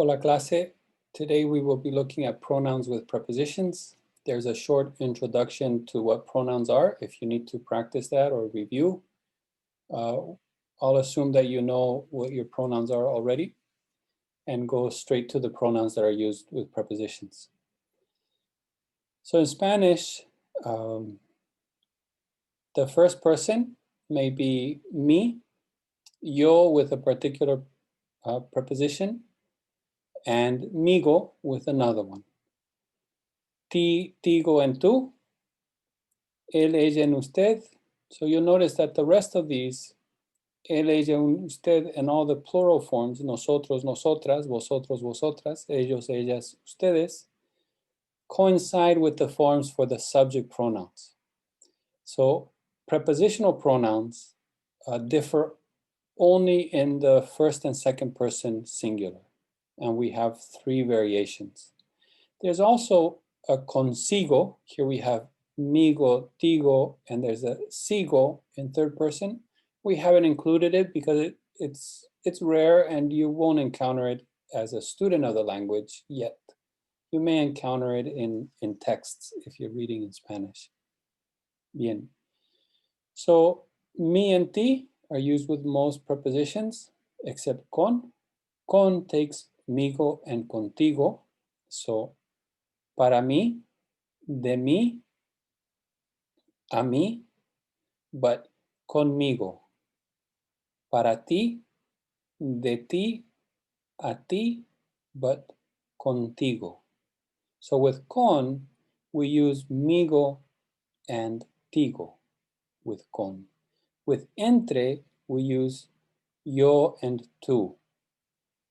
Hola clase. Today we will be looking at pronouns with prepositions. There's a short introduction to what pronouns are if you need to practice that or review. I'll assume that you know what your pronouns are already and go straight to the pronouns that are used with prepositions. So in Spanish, the first person may be me, yo with a particular preposition, and migo with another one. Ti, tigo, and tú, él, ella, and usted. So you'll notice that the rest of these, él, ella, usted, and all the plural forms, nosotros, nosotras, vosotros, vosotras, ellos, ellas, ustedes, coincide with the forms for the subject pronouns. So prepositional pronouns differ only in the first and second person singular, and we have three variations. There's also a consigo. Here we have migo, tigo, and there's a sigo in third person. We haven't included it because it's rare and you won't encounter it as a student of the language yet. You may encounter it in texts if you're reading in Spanish. Bien. So mi and ti are used with most prepositions except con. Con takes migo and contigo. So para mí, de mí, a mí, but conmigo. Para ti, de ti, a ti, but contigo. So with con, we use migo and tigo with con. With entre, we use yo and tú.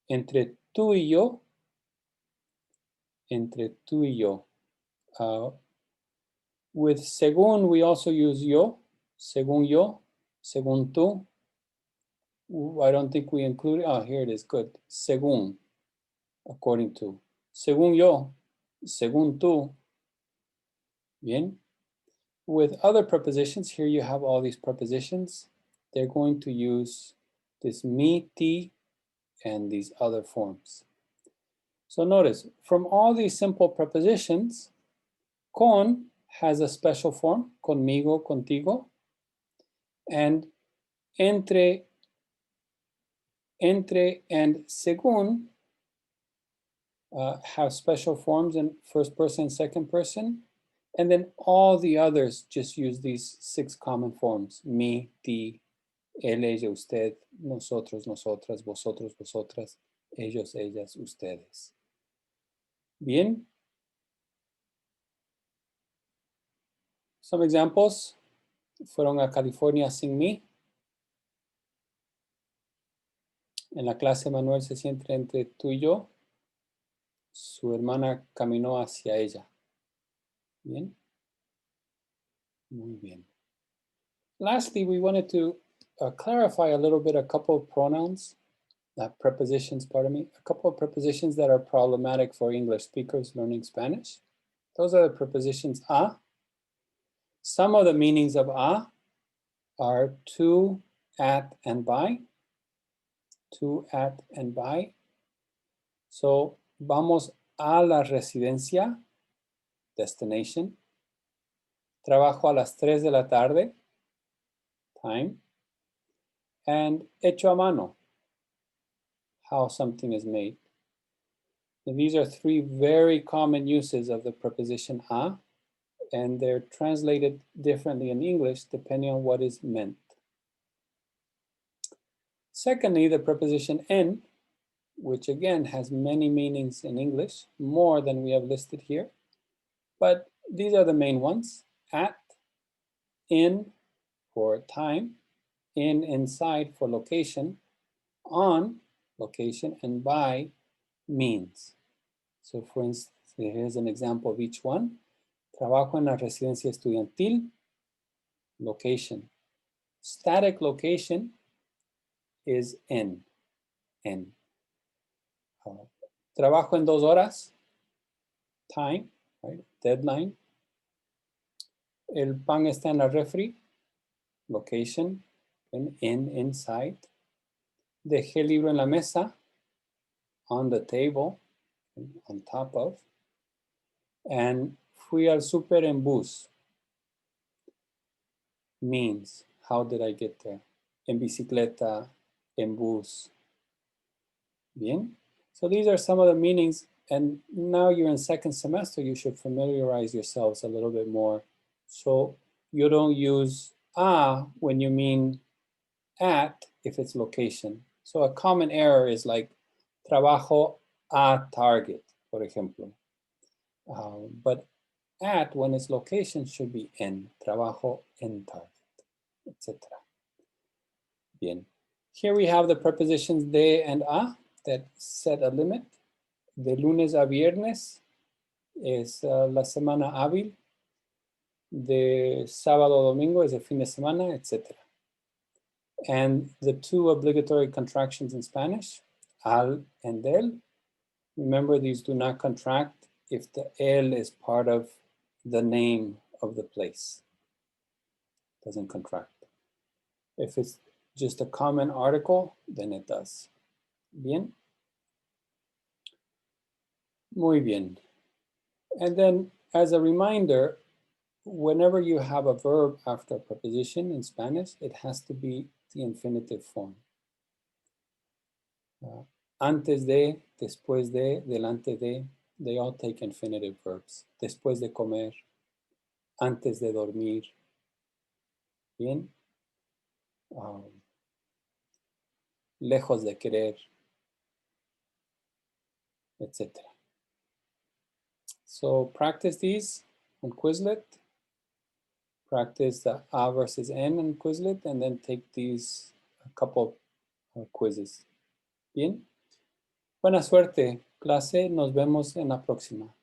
Entre tú y yo, entre tú y yo. With según, we also use yo, según yo, según tú. I don't think we include, here it is, good. Según, according to. Según yo, según tú. Bien. With other prepositions, here you have all these prepositions. They're going to use this mi, ti, and these other forms. So notice, from all these simple prepositions, con has a special form, conmigo, contigo, and entre and según have special forms in first person, second person, and then all the others just use these 6 common forms, mi, ti, él, ella, usted, nosotros, nosotras, vosotros, vosotras, ellos, ellas, ustedes. Bien. Some examples. Fueron a California sin mí. En la clase Manuel se siente entre tú y yo. Su hermana caminó hacia ella. Bien. Muy bien. Lastly, we wanted to clarify a little bit a couple of pronouns, prepositions, pardon me, a couple of prepositions that are problematic for English speakers learning Spanish. Those are the prepositions a. Some of the meanings of a are to, at, and by. To, at, and by. So, vamos a la residencia, destination. Trabajo a las 3 de la tarde, time. And hecho a mano, how something is made. And these are 3 very common uses of the preposition a, and they're translated differently in English depending on what is meant. Secondly, the preposition en, which again has many meanings in English, more than we have listed here. But these are the main ones. At, in for time, in, inside for location, on, location, and by, means. So for instance, here's an example of each one. Trabajo en la residencia estudiantil, location. Static location is en. Trabajo en 2 horas, time, right? Deadline. El pan está en la refri, location, in, inside. Dejé el libro en la mesa, on the table, on top of. And fui al súper en bus means, how did I get there? En bicicleta, en bus. Bien. So these are some of the meanings. And now you're in second semester, you should familiarize yourselves a little bit more. So you don't use a when you mean at if it's location. So a common error is like trabajo a Target, por ejemplo. But at when it's location should be en, trabajo en Target, etc. Bien. Here we have the prepositions de and a that set a limit. De lunes a viernes es la semana hábil. De sábado a domingo es el fin de semana, etc. And the two obligatory contractions in Spanish, al and del. Remember, these do not contract if the el is part of the name of the place. It doesn't contract. If it's just a common article, then it does. Bien. Muy bien. And then as a reminder, whenever you have a verb after a preposition in Spanish, it has to be the infinitive form. Antes de, después de, delante de, they all take infinitive verbs. Después de comer, antes de dormir. Bien. Lejos de querer, etc. So practice these on Quizlet. Practice the A versus N on Quizlet, and then take these a couple quizzes. Bien. Buena suerte, clase. Nos vemos en la próxima.